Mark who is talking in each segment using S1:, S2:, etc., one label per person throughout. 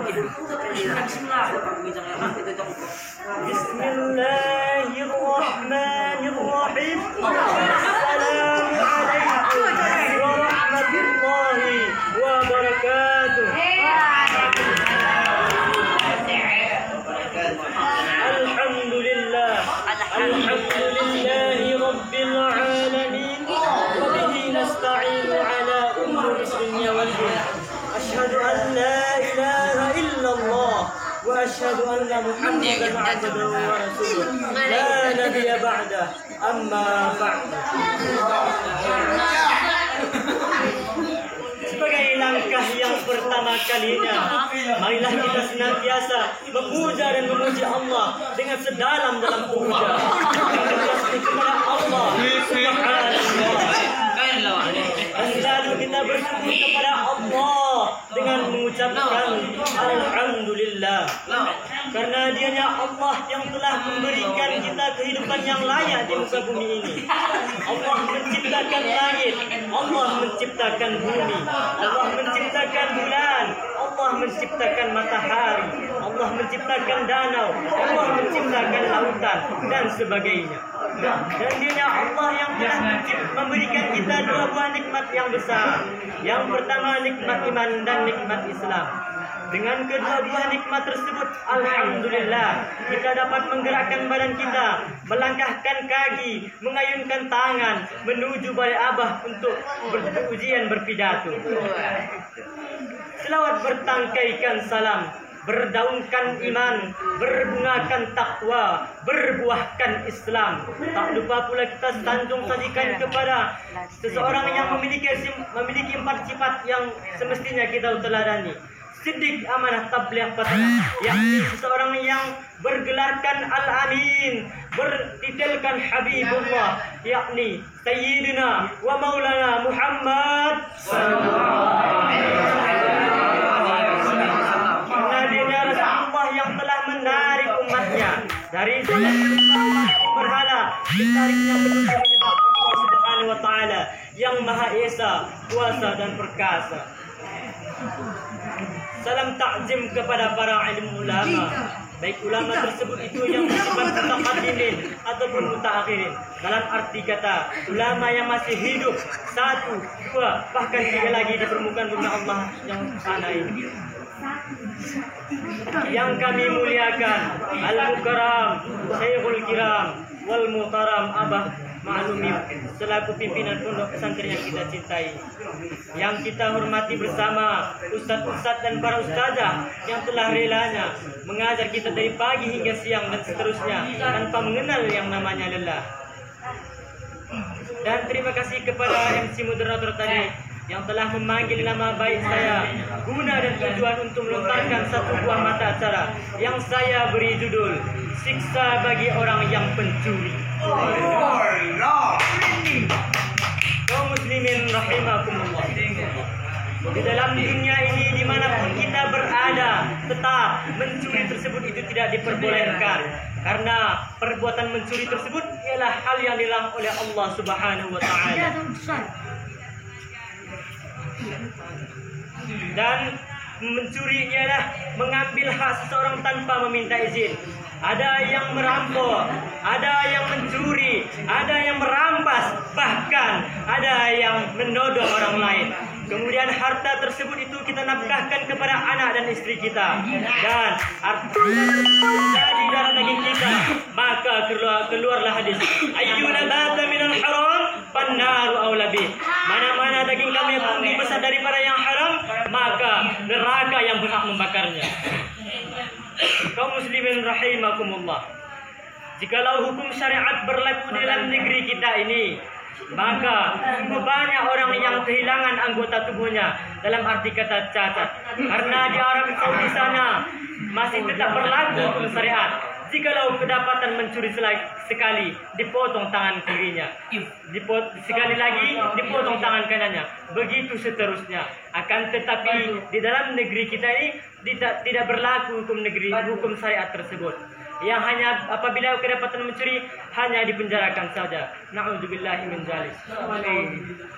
S1: Bismillahirrahmanirrahim. Assalamualaikum warahmatullahi wabarakatuh. Alhamdulillah. Alhamdulillahi rabbil alamin. Wa bihi nasta'inu ala umuri dunya wal din. Asyhadu an la ilaha illallah wa asyhadu anna Muhammadan abduhu wa rasuluh. La nabiyya ba'da. Amma ba'd. Sebagai langkah yang pertama kalinya, marilah kita senantiasa memuja dan memuji Allah dengan sedalam-dalam puja kepada Allah Subhanahu. Dan selalu kita bersyukur kepada Allah dengan mengucapkan Alhamdulillah. Karena dianya Allah yang telah memberikan kita kehidupan yang layak di muka bumi ini. Allah menciptakan langit, Allah menciptakan bumi, Allah menciptakan bulan, Allah menciptakan matahari, Allah menciptakan danau, Allah menciptakan lautan dan sebagainya. Dan dianya Allah yang telah memberikan kita dua buah nikmat yang besar. Yang pertama nikmat iman dan nikmat Islam. Dengan kedua buah nikmat tersebut, alhamdulillah, kita dapat menggerakkan badan kita, melangkahkan kaki, mengayunkan tangan menuju balai Abah untuk berujian berpidato. Selawat bertangkaikan salam, berdaunkan iman, berbungakan takwa, berbuahkan Islam. Tak lupa pula kita sanjung sajikan kepada seseorang yang memiliki empat sifat yang semestinya kita teladani. Siddiq, amanah, tabligh, pasanah, yakni seseorang yang bergelarkan Al-Amin, bertitelkan Habibullah, yakni Sayyidina wa Maulana Muhammad sallallahu alaihi wasallam. Nabinya Rasulullah yang telah menarik umatnya dari berhala, ditariknya menuju menyembah Allah Subhanahu wa taala yang Maha Esa, kuasa dan perkasa. Salam takzim kepada para ilmu ulama, baik ulama tersebut itu yang bersifat mutaqaddimin ataupun mutaakhirin. Dalam arti kata ulama yang masih hidup, satu, dua, bahkan tiga lagi di permukaan bumi Allah yang sana ini. Yang kami muliakan Al-Mukarram Syekhul Kiram wal Muhtaram Abah Ma'lumi selaku pimpinan pondok pesantren yang kita cintai, yang kita hormati bersama ustadz-ustadz dan para ustazah yang telah relanya mengajar kita dari pagi hingga siang dan seterusnya tanpa mengenal yang namanya lelah. Dan terima kasih kepada MC moderator tadi yang telah memanggil nama baik saya guna dan tujuan untuk melontarkan satu buah mata acara yang saya beri judul Siksa bagi Orang yang Pencuri. Kaum muslimin rahimakumullah. Di dalam dunia ini dimanapun kita berada, tetap mencuri tersebut itu tidak diperbolehkan, karena perbuatan mencuri tersebut ialah hal yang dilarang oleh Allah Subhanahu wa taala. Dan mencuri ialah mengambil hak seseorang tanpa meminta izin. Ada yang merampok, ada yang mencuri, ada yang merampas, bahkan ada yang menodong orang lain. Kemudian harta tersebut itu kita nafkahkan kepada anak dan istri kita, dan harta dari darah daging kita, maka keluarlah hadis ayyuna bata minal haram fannaru aula bih. Mana-mana daging kami yang lebih besar daripada yang haram, maka neraka yang berhak membakarnya. Kaum muslimin rahimakumullah, jikalau hukum syariat berlaku dalam negeri kita ini, maka banyak orang yang kehilangan anggota tubuhnya, dalam arti kata cacat, karena di Arab Saudi sana masih tetap berlaku hukum syariat. Jikalau kedapatan mencuri sekali, dipotong tangan kirinya, sekali lagi dipotong tangan kanannya, begitu seterusnya. Akan tetapi di dalam negeri kita ini tidak berlaku hukum syariat tersebut. yang hanya apabila kedapatan mencuri hanya dipenjarakan saja. Na'udzubillahi min dzalik.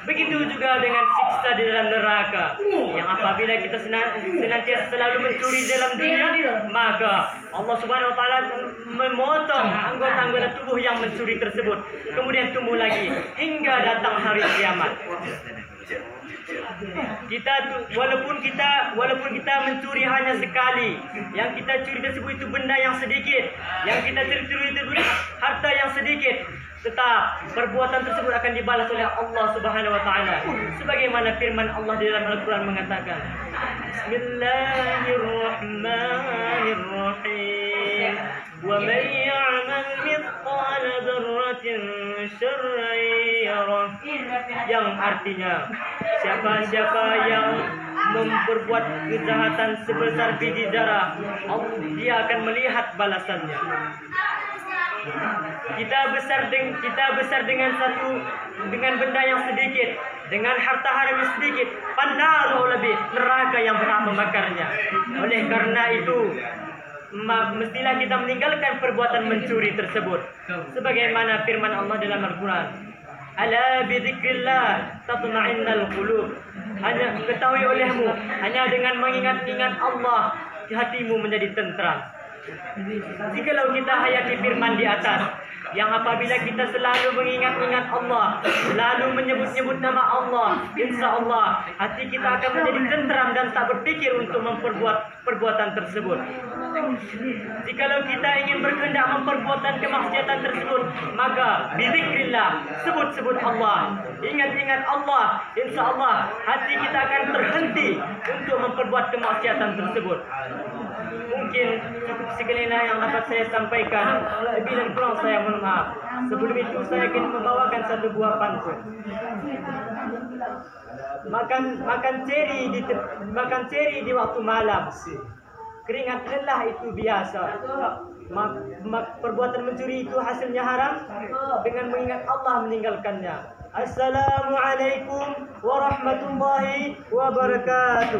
S1: Begitu juga dengan siksa di dalam neraka, yang apabila kita senantiasa selalu mencuri dalam dunia, maka Allah Subhanahu wa taala memotong anggota-anggota tubuh yang mencuri tersebut, kemudian tumbuh lagi hingga datang hari kiamat. Walaupun kita mencuri hanya sekali, yang kita curi tersebut itu benda yang sedikit, yang kita curi tersebut harta yang sedikit, tetap perbuatan tersebut akan dibalas oleh Allah Subhanahu wa taala. Sebagaimana firman Allah di dalam Al-Qur'an mengatakan, Bismillahirrahmanirrahim. Wa man ya'mal mithqala dzarratin syarran yarah. Yang artinya, siapa yang memperbuat kejahatan sebesar biji zarah, dia akan melihat balasannya. Kita besar dengan benda yang sedikit, dengan harta haram yang sedikit, pandang lebih neraka yang berat membakarnya. Oleh karena itu, mestilah kita meninggalkan perbuatan mencuri tersebut. Sebagaimana firman Allah dalam Al-Quran, Ala bidzikrillah tatma'innal qulub. Hanya ketahui olehmu, hanya dengan mengingat-ingat Allah hatimu menjadi tentram. Jikalau kita hayati firman di atas, yang apabila kita selalu mengingat-ingat Allah, selalu menyebut-nyebut nama Allah, insya Allah hati kita akan menjadi tentram dan tak berpikir untuk memperbuat perbuatan tersebut. Jikalau kita ingin berkehendak memperbuatan kemaksiatan tersebut, maka bizikrillah, sebut-sebut Allah, ingat-ingat Allah, insya Allah hati kita akan terhenti untuk memperbuat kemaksiatan tersebut. Mungkin cukup sekelina yang dapat saya sampaikan. Lebih dan kurang saya mohon maaf. Sebelum itu saya akan membawakan satu buah pantun. Makan ceri di waktu malam. Keringat lelah itu biasa. Perbuatan mencuri itu hasilnya haram. Dengan mengingat Allah meninggalkannya. Assalamualaikum warahmatullahi wabarakatuh.